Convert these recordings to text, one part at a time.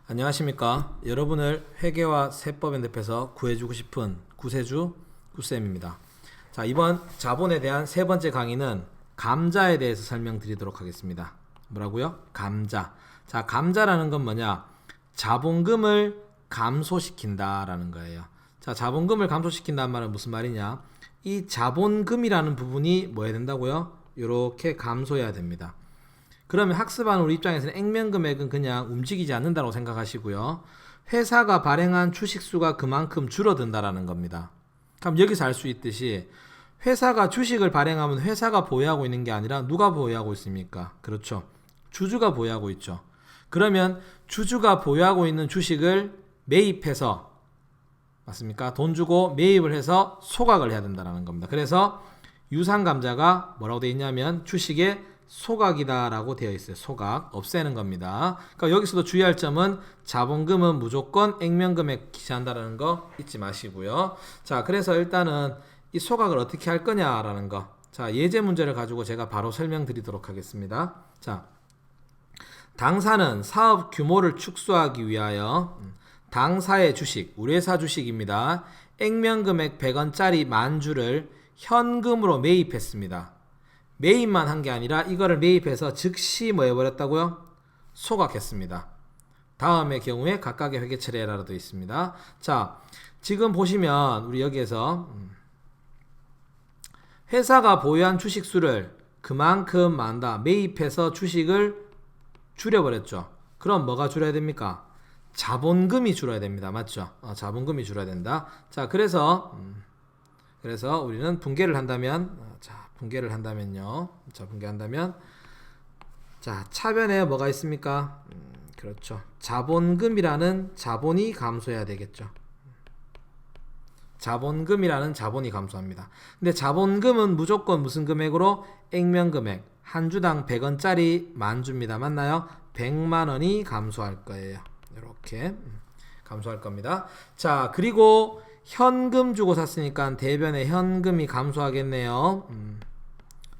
안녕하십니까. 여러분을 회계와 세법에 늪에서 구해주고 싶은 구세주 구쌤입니다. 자, 이번 자본에 대한 세 번째 강의는 감자에 대해서 설명드리도록 하겠습니다. 뭐라고요? 감자. 자, 감자라는 건 뭐냐? 자본금을 감소시킨다라는 거예요. 자, 자본금을 감소시킨다는 말은 무슨 말이냐? 이 자본금이라는 부분이 뭐 해야 된다고요? 이렇게 감소해야 됩니다. 그러면 학습하는 우리 입장에서는 액면금액은 그냥 움직이지 않는다고 생각하시고요. 회사가 발행한 주식수가 그만큼 줄어든다라는 겁니다. 그럼 여기서 알 수 있듯이 회사가 주식을 발행하면 회사가 보유하고 있는 게 아니라 누가 보유하고 있습니까? 그렇죠. 주주가 보유하고 있죠. 그러면 주주가 보유하고 있는 주식을 매입해서 맞습니까? 돈 주고 매입을 해서 소각을 해야 된다는 겁니다. 그래서 유상감자가 뭐라고 되어 있냐면 주식의 소각이다라고 되어 있어요. 소각, 없애는 겁니다. 그러니까 여기서도 주의할 점은 자본금은 무조건 액면금액 기시한다는 거 잊지 마시고요. 자, 그래서 일단은 이 소각을 어떻게 할 거냐라는 거. 자, 예제 문제를 가지고 제가 바로 설명드리도록 하겠습니다. 자, 당사는 사업 규모를 축소하기 위하여 당사의 주식, 우리 회사 주식입니다. 액면금액 100원짜리 만주를 현금으로 매입했습니다. 매입만 한 게 아니라 이거를 매입해서 즉시 뭐 해버렸다고요? 소각했습니다. 다음의 경우에 각각의 회계 처리해라라도 있습니다. 자, 지금 보시면 우리 여기에서 회사가 보유한 주식수를 그만큼 많다. 매입해서 주식을 줄여버렸죠. 그럼 뭐가 줄어야 됩니까? 자본금이 줄어야 됩니다. 맞죠? 자본금이 줄어야 된다. 자, 그래서 우리는 분개를 한다면 분개를 한다면요. 자, 분개한다면 자, 차변에 뭐가 있습니까? 그렇죠. 자본금이라는 자본이 감소해야 되겠죠. 자본금이라는 자본이 감소합니다. 근데 자본금은 무조건 무슨 금액으로? 액면금액. 한 주당 100원짜리 만주입니다. 맞나요? 100만 원이 감소할 거예요. 이렇게 감소할 겁니다. 자, 그리고 현금 주고 샀으니까 대변에 현금이 감소하겠네요.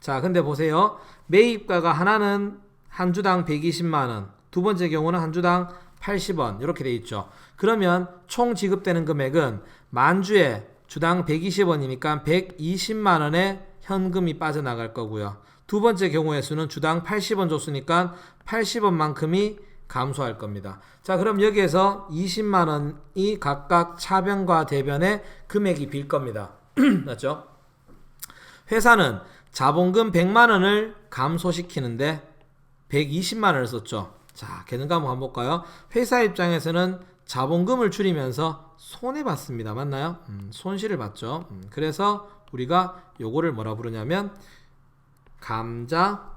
자, 근데 보세요. 매입가가 하나는 한 주당 120만원, 두 번째 경우는 한 주당 80원 이렇게 돼 있죠. 그러면 총 지급되는 금액은 만주에 주당 120원이니까 120만원의 현금이 빠져나갈 거고요. 두 번째 경우의 수는 주당 80원 줬으니까 80원만큼이 감소할 겁니다. 자, 그럼 여기에서 20만원이 각각 차변과 대변의 금액이 빌 겁니다. 맞죠? 회사는 자본금 100만원을 감소시키는데 120만원을 썼죠. 자, 개념 과목 한번 볼까요? 회사 입장에서는 자본금을 줄이면서 손해봤습니다. 맞나요? 손실을 봤죠. 그래서 우리가 요거를 뭐라 부르냐면 감자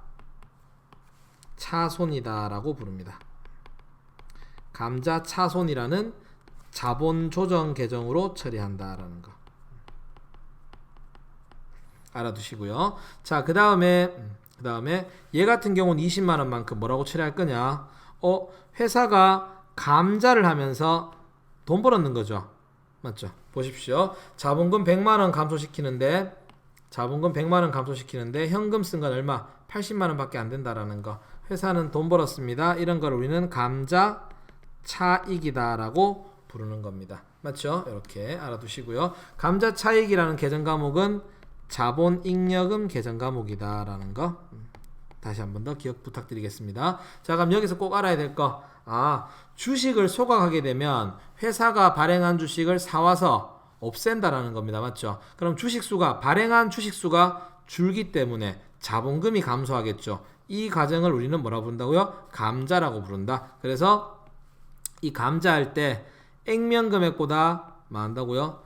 차손이다 라고 부릅니다. 감자 차손이라는 자본 조정 계정으로 처리한다라는 거 알아두시고요. 자, 그 다음에 얘 같은 경우는 20만원만큼 뭐라고 처리할 거냐? 회사가 감자를 하면서 돈 벌었는 거죠. 맞죠? 보십시오. 자본금 100만원 감소시키는데 현금 쓴 건 얼마? 80만원 밖에 안 된다라는 거. 회사는 돈 벌었습니다. 이런 걸 우리는 감자 차익이다 라고 부르는 겁니다. 맞죠? 이렇게 알아두시고요. 감자 차익이라는 계정 과목은 자본잉여금 계정 과목이다 라는 거 다시 한 번 더 기억 부탁드리겠습니다. 자, 그럼 여기서 꼭 알아야 될 거, 주식을 소각하게 되면 회사가 발행한 주식을 사와서 없앤다라는 겁니다. 맞죠? 그럼 발행한 주식수가 줄기 때문에 자본금이 감소하겠죠. 이 과정을 우리는 뭐라고 부른다고요? 감자라고 부른다. 그래서 이 감자할 때 액면금액보다 뭐 한다고요?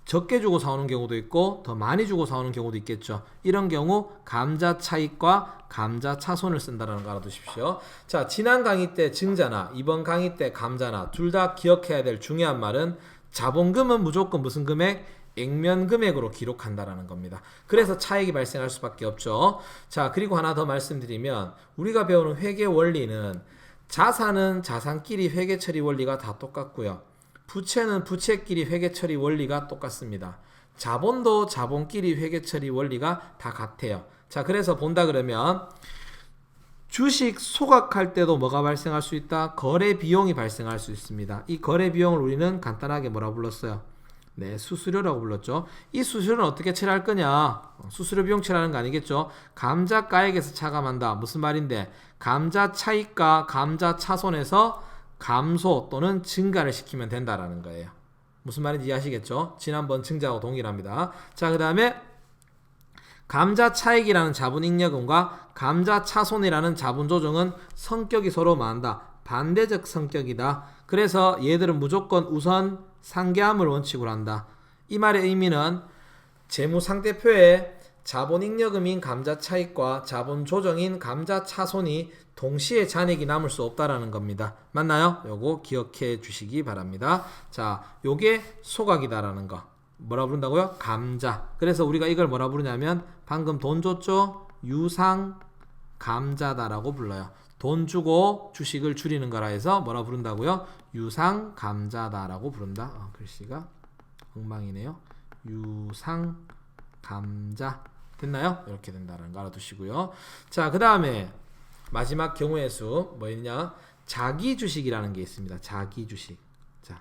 적게 주고 사오는 경우도 있고 더 많이 주고 사오는 경우도 있겠죠. 이런 경우 감자 차익과 감자 차손을 쓴다는 거 알아두십시오. 자, 지난 강의 때 증자나 이번 강의 때 감자나 둘 다 기억해야 될 중요한 말은 자본금은 무조건 무슨 금액? 액면금액으로 기록한다라는 겁니다. 그래서 차익이 발생할 수밖에 없죠. 자, 그리고 하나 더 말씀드리면 우리가 배우는 회계 원리는 자산은 자산끼리 회계 처리 원리가 다 똑같고요. 부채는 부채끼리 회계 처리 원리가 똑같습니다. 자본도 자본끼리 회계 처리 원리가 다 같아요. 자, 그래서 본다 그러면 주식 소각할 때도 뭐가 발생할 수 있다? 거래 비용이 발생할 수 있습니다. 이 거래 비용을 우리는 간단하게 뭐라 불렀어요? 네, 수수료라고 불렀죠. 이 수수료는 어떻게 처리할 거냐? 수수료 비용 처리하는 거 아니겠죠? 감자가액에서 차감한다. 무슨 말인데? 감자 차익과 감자 차손에서 감소 또는 증가를 시키면 된다라는 거예요. 무슨 말인지 이해하시겠죠? 지난번 증자하고 동일합니다. 자, 그 다음에 감자 차익이라는 자본잉여금과 감자 차손이라는 자본조정은 성격이 서로 맞는다. 반대적 성격이다. 그래서 얘들은 무조건 우선 상계함을 원칙으로 한다. 이 말의 의미는 재무상태표에 자본잉여금인 감자 차익과 자본조정인 감자 차손이 동시에 잔액이 남을 수 없다라는 겁니다. 맞나요? 요거 기억해 주시기 바랍니다. 자, 요게 소각이다라는 거. 뭐라 부른다고요? 감자. 그래서 우리가 이걸 뭐라 부르냐면 방금 돈 줬죠? 유상 감자다라고 불러요. 돈 주고 주식을 줄이는 거라 해서 뭐라 부른다고요? 유상 감자다라고 부른다. 글씨가 엉망이네요. 유상 감자. 됐나요? 이렇게 된다는 거 알아두시고요. 자, 그 다음에 마지막 경우의 수 뭐였냐? 자기 주식이라는 게 있습니다. 자기 주식. 자,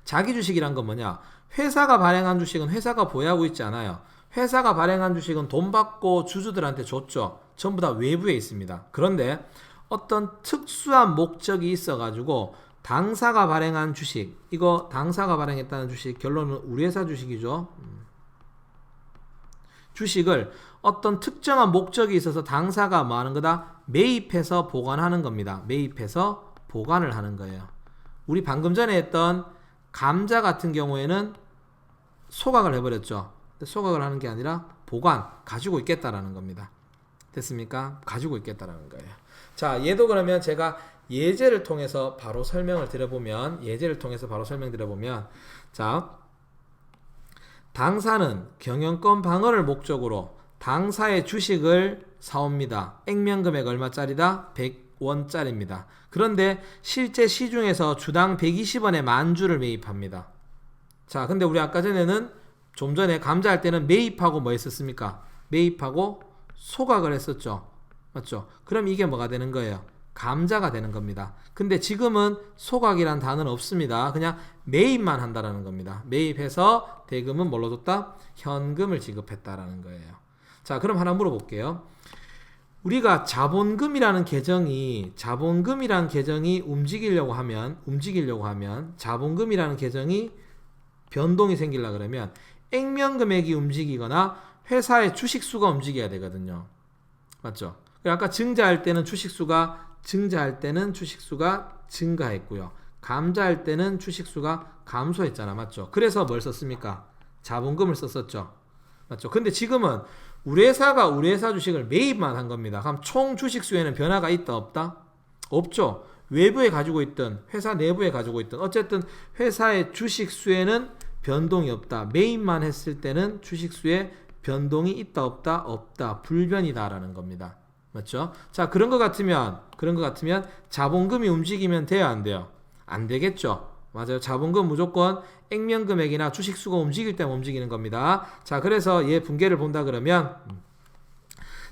자기 주식이란 건 뭐냐? 회사가 발행한 주식은 회사가 보유하고 있지 않아요. 회사가 발행한 주식은 돈 받고 주주들한테 줬죠. 전부 다 외부에 있습니다. 그런데 어떤 특수한 목적이 있어가지고 당사가 발행한 주식, 이거 당사가 발행했다는 주식, 결론은 우리 회사 주식이죠. 주식을 어떤 특정한 목적이 있어서 당사가 뭐 하는 거다? 매입해서 보관하는 겁니다. 매입해서 보관을 하는 거예요. 우리 방금 전에 했던 감자 같은 경우에는 소각을 해버렸죠. 소각을 하는 게 아니라 보관, 가지고 있겠다라는 겁니다. 됐습니까? 가지고 있겠다라는 거예요. 자, 얘도 그러면 제가 예제를 통해서 바로 설명드려보면, 자, 당사는 경영권 방어를 목적으로 당사의 주식을 사옵니다. 액면금액 얼마짜리다? 100원짜리입니다. 그런데 실제 시중에서 주당 120원에 만주를 매입합니다. 자, 근데 우리 아까 전에는 좀 전에 감자할 때는 매입하고 뭐 했었습니까? 매입하고 소각을 했었죠. 맞죠? 그럼 이게 뭐가 되는 거예요? 감자가 되는 겁니다. 근데 지금은 소각이란 단어는 없습니다. 그냥 매입만 한다라는 겁니다. 매입해서 대금은 뭘로 줬다? 현금을 지급했다라는 거예요. 자, 그럼 하나 물어볼게요. 우리가 자본금이라는 계정이 움직이려고 하면 자본금이라는 계정이 변동이 생기려고 그러면 액면금액이 움직이거나 회사의 주식수가 움직여야 되거든요. 맞죠? 아까 증자할 때는 주식수가 증가했고요. 감자할 때는 주식수가 감소했잖아. 맞죠? 그래서 뭘 썼습니까? 자본금을 썼었죠. 맞죠? 근데 지금은 우리 회사가 우리 회사 주식을 매입만 한 겁니다. 그럼 총 주식수에는 변화가 있다 없다? 없죠. 외부에 가지고 있든 회사 내부에 가지고 있든 어쨌든 회사의 주식수에는 변동이 없다. 매입만 했을 때는 주식수에 변동이 있다 없다? 없다. 불변이다라는 겁니다. 맞죠? 자, 그런 것 같으면 자본금이 움직이면 돼요, 안 돼요? 안 되겠죠. 맞아요. 자본금 무조건 액면금액이나 주식수가 움직일 때만 움직이는 겁니다. 자, 그래서 얘 분계를 본다 그러면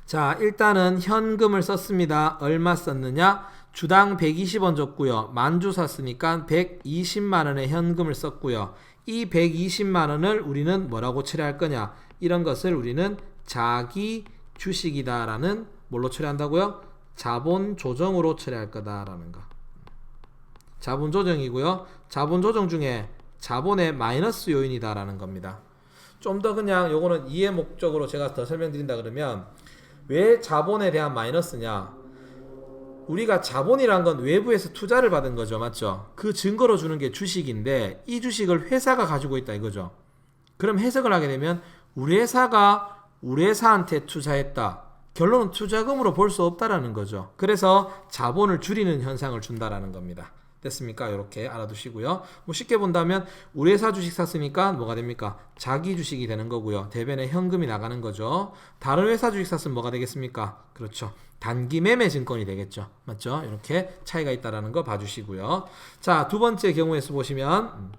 자, 일단은 현금을 썼습니다. 얼마 썼느냐? 주당 120원 줬고요. 만주 샀으니까 120만원의 현금을 썼고요. 이 120만원을 우리는 뭐라고 처리할 거냐? 이런 것을 우리는 자기 주식이다라는 뭘로 처리한다고요? 자본 조정으로 처리할 거다라는 거. 자본 조정이고요. 자본 조정 중에 자본의 마이너스 요인이다라는 겁니다. 좀 더 그냥 요거는 이해 목적으로 제가 더 설명드린다 그러면 왜 자본에 대한 마이너스냐? 우리가 자본이란 건 외부에서 투자를 받은 거죠. 맞죠? 그 증거로 주는 게 주식인데 이 주식을 회사가 가지고 있다 이거죠. 그럼 해석을 하게 되면 우리 회사가 우리 회사한테 투자했다. 결론은 투자금으로 볼 수 없다라는 거죠. 그래서 자본을 줄이는 현상을 준다라는 겁니다. 됐습니까? 이렇게 알아두시고요. 뭐 쉽게 본다면 우리 회사 주식 샀으니까 뭐가 됩니까? 자기 주식이 되는 거고요. 대변에 현금이 나가는 거죠. 다른 회사 주식 샀으면 뭐가 되겠습니까? 그렇죠. 단기 매매 증권이 되겠죠. 맞죠? 이렇게 차이가 있다라는 거 봐주시고요. 자, 두 번째 경우에 서 보시면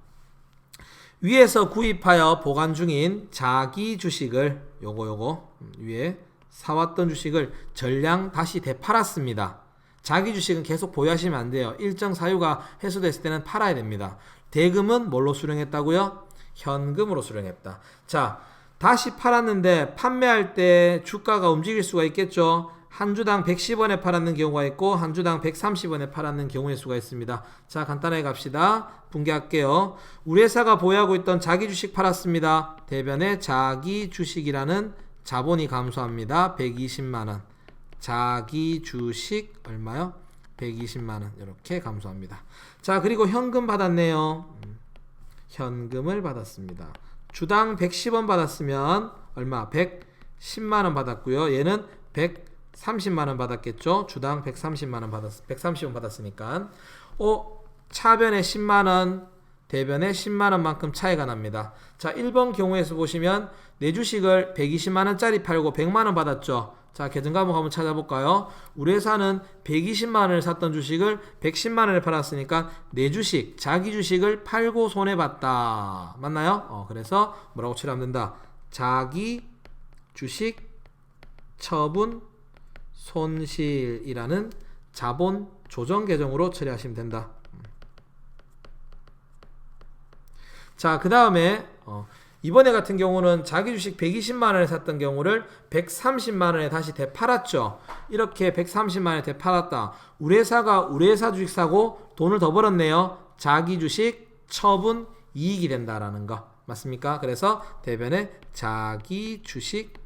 위에서 구입하여 보관 중인 자기 주식을 요거 위에 사왔던 주식을 전량 다시 되팔았습니다. 자기 주식은 계속 보유하시면 안 돼요. 일정 사유가 해소됐을 때는 팔아야 됩니다. 대금은 뭘로 수령했다고요? 현금으로 수령했다. 자, 다시 팔았는데 판매할 때 주가가 움직일 수가 있겠죠. 한 주당 110원에 팔았는 경우가 있고 한 주당 130원에 팔았는 경우의 수가 있습니다. 자, 간단하게 갑시다. 분개할게요. 우리 회사가 보유하고 있던 자기 주식 팔았습니다. 대변에 자기 주식이라는 자본이 감소합니다. 120만원. 자기 주식 얼마요? 120만원. 이렇게 감소합니다. 자, 그리고 현금 받았네요. 현금을 받았습니다. 주당 110원 받았으면 얼마? 110만원 받았고요. 얘는 130만원 받았겠죠. 주당 130원 받았으니까 차변에 10만원, 대변에 10만원만큼 차이가 납니다. 자, 1번 경우에서 보시면 내 주식을 120만원짜리 팔고 100만원 받았죠. 자, 계정 과목 한번 찾아볼까요? 우리 회사는 120만원을 샀던 주식을 110만원에 팔았으니까 내 주식, 자기 주식을 팔고 손해봤다. 맞나요? 그래서 뭐라고 처리하면 된다? 자기 주식 처분 손실이라는 자본 조정 계정으로 처리하시면 된다. 자, 그 다음에 이번에 같은 경우는 자기 주식 120만원에 샀던 경우를 130만원에 다시 되팔았죠. 이렇게 130만원에 되팔았다. 우리 회사가 우리 회사 주식 사고 돈을 더 벌었네요. 자기 주식 처분 이익이 된다라는 거 맞습니까? 그래서 대변에 자기 주식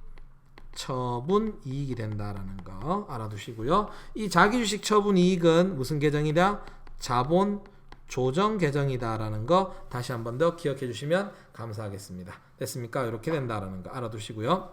처분 이익이 된다라는 거 알아두시고요. 이 자기 주식 처분 이익은 무슨 계정이다? 자본 조정 계정이다라는 거 다시 한 번 더 기억해 주시면 감사하겠습니다. 됐습니까? 이렇게 된다라는 거 알아두시고요.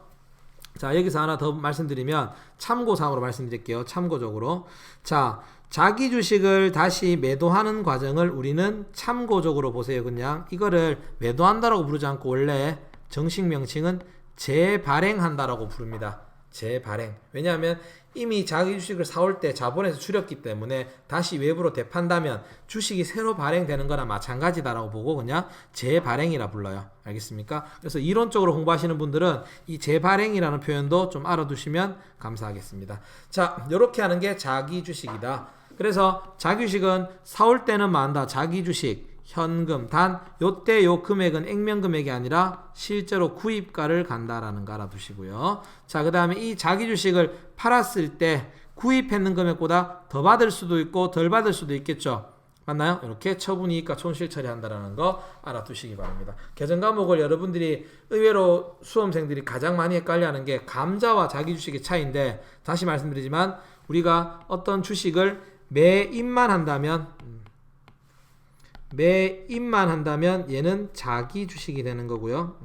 자, 여기서 하나 더 말씀드리면 참고사항으로 말씀드릴게요. 참고적으로. 자, 자기 주식을 다시 매도하는 과정을 우리는 참고적으로 보세요. 그냥 이거를 매도한다라고 부르지 않고 원래 정식 명칭은 재발행한다라고 부릅니다. 재발행. 왜냐하면 이미 자기 주식을 사올 때 자본에서 줄였기 때문에 다시 외부로 되판다면 주식이 새로 발행되는 거나 마찬가지다라고 보고 그냥 재발행이라 불러요. 알겠습니까? 그래서 이론적으로 공부하시는 분들은 이 재발행이라는 표현도 좀 알아두시면 감사하겠습니다. 자, 이렇게 하는 게 자기 주식이다. 그래서 자기 주식은 사올 때는 만다. 자기 주식 현금 단 요때 요 금액은 액면 금액이 아니라 실제로 구입가를 간다라는 거 알아두시고요. 자, 그 다음에 이 자기 주식을 팔았을 때 구입했는 금액보다 더 받을 수도 있고 덜 받을 수도 있겠죠. 맞나요? 이렇게 처분이익과 손실 처리한다라는 거 알아두시기 바랍니다. 계정 과목을 여러분들이 의외로 수험생들이 가장 많이 헷갈려하는 게 감자와 자기 주식의 차이인데 다시 말씀드리지만 우리가 어떤 주식을 매입만 한다면 얘는 자기 주식이 되는 거고요.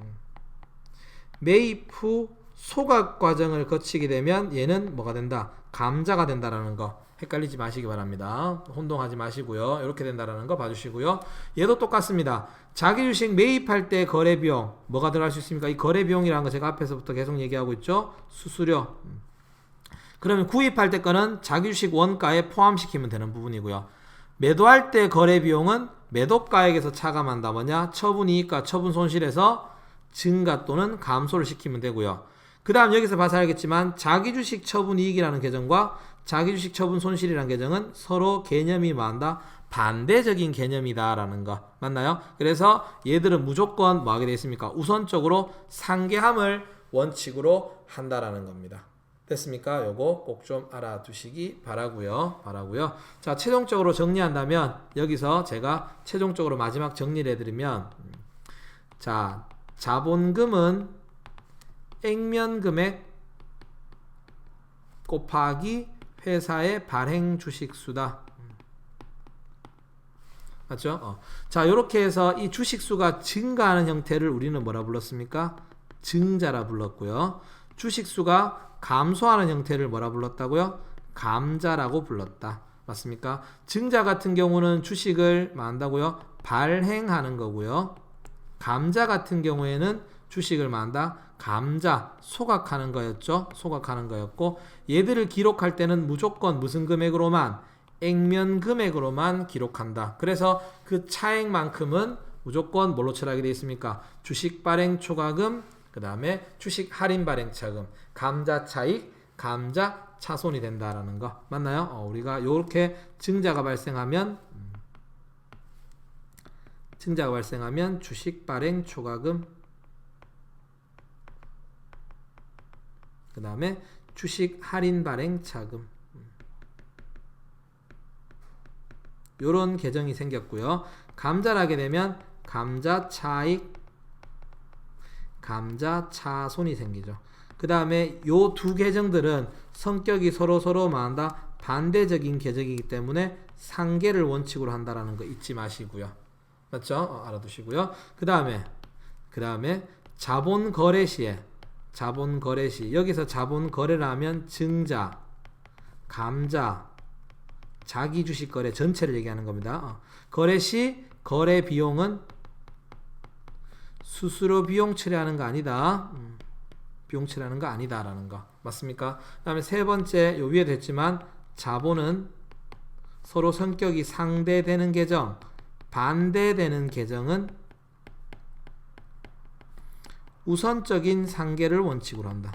매입 후 소각 과정을 거치게 되면 얘는 뭐가 된다? 감자가 된다라는 거 헷갈리지 마시기 바랍니다. 혼동하지 마시고요. 이렇게 된다라는 거 봐주시고요. 얘도 똑같습니다. 자기 주식 매입할 때 거래 비용 뭐가 들어갈 수 있습니까? 이 거래 비용이라는 거 제가 앞에서부터 계속 얘기하고 있죠. 수수료. 그러면 구입할 때 거는 자기 주식 원가에 포함시키면 되는 부분이고요. 매도할 때 거래 비용은 매도가액에서 차감한다. 뭐냐? 처분이익과 처분손실에서 증가 또는 감소를 시키면 되고요. 그 다음 여기서 봐서 알겠지만 자기주식 처분이익이라는 계정과 자기주식 처분손실이라는 계정은 서로 개념이 뭐한다? 반대적인 개념이다라는 거 맞나요? 그래서 얘들은 무조건 뭐 하게 되어 있습니까? 우선적으로 상계함을 원칙으로 한다라는 겁니다. 됐습니까? 요거 꼭 좀 알아두시기 바라고요. 자, 최종적으로 정리한다면 여기서 제가 최종적으로 마지막 정리를 해드리면 자, 자본금은 액면 금액 곱하기 회사의 발행 주식 수다. 맞죠? 자, 이렇게 해서 이 주식 수가 증가하는 형태를 우리는 뭐라 불렀습니까? 증자라 불렀고요. 주식 수가 감소하는 형태를 뭐라 불렀다고요? 감자라고 불렀다. 맞습니까? 증자 같은 경우는 주식을 뭐 한다고요? 발행하는 거고요. 감자 같은 경우에는 주식을 뭐 한다? 감자, 소각하는 거였죠. 소각하는 거였고 얘들을 기록할 때는 무조건 무슨 금액으로만? 액면 금액으로만 기록한다. 그래서 그 차액만큼은 무조건 뭘로 처리하게 되어 있습니까? 주식 발행 초과금 그 다음에 주식 할인 발행 차금, 감자 차익, 감자 차손이 된다라는 거 맞나요? 우리가 이렇게 증자가 발생하면 주식 발행 초과금, 그 다음에 주식 할인 발행 차금, 요런 계정이 생겼고요. 감자를 하게 되면 감자 차익, 감자 차손이 생기죠. 그 다음에 요 두 계정들은 성격이 서로 만다 반대적인 계정이기 때문에 상계를 원칙으로 한다라는 거 잊지 마시고요. 맞죠? 알아두시고요. 그 다음에 자본 거래 시 여기서 자본 거래를 하면 증자, 감자, 자기 주식 거래 전체를 얘기하는 겁니다. 거래 시 거래 비용은 수수료 비용 처리하는 거 아니다. 비용 처리하는 거 아니다라는 거 맞습니까? 그 다음에 세 번째, 요 위에도 했지만 자본은 서로 성격이 상대되는 계정, 반대되는 계정은 우선적인 상계를 원칙으로 한다.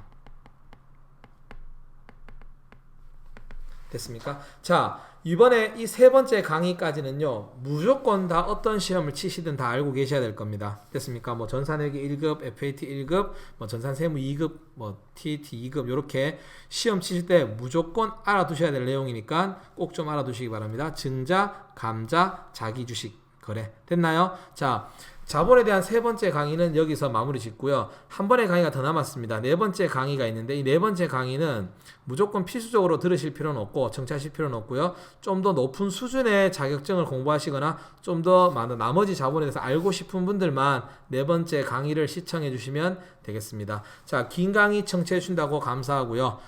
됐습니까? 자, 이번에 이 세 번째 강의까지는요, 무조건 다 어떤 시험을 치시든 다 알고 계셔야 될 겁니다. 됐습니까? 뭐 전산회계 1급, FAT 1급, 뭐 전산세무 2급, 뭐 TET 2급 이렇게 시험 치실 때 무조건 알아두셔야 될 내용이니까 꼭 좀 알아두시기 바랍니다. 증자, 감자, 자기 주식 거래. 됐나요? 자, 자본에 대한 세 번째 강의는 여기서 마무리 짓고요. 한 번의 강의가 더 남았습니다. 네 번째 강의가 있는데 이 네 번째 강의는 무조건 필수적으로 들으실 필요는 없고 청취하실 필요는 없고요. 좀 더 높은 수준의 자격증을 공부하시거나 좀 더 많은 나머지 자본에 대해서 알고 싶은 분들만 네 번째 강의를 시청해 주시면 되겠습니다. 자, 긴 강의 청취해 주신다고 감사하고요.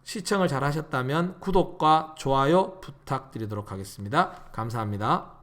시청을 잘 하셨다면 구독과 좋아요 부탁드리도록 하겠습니다. 감사합니다.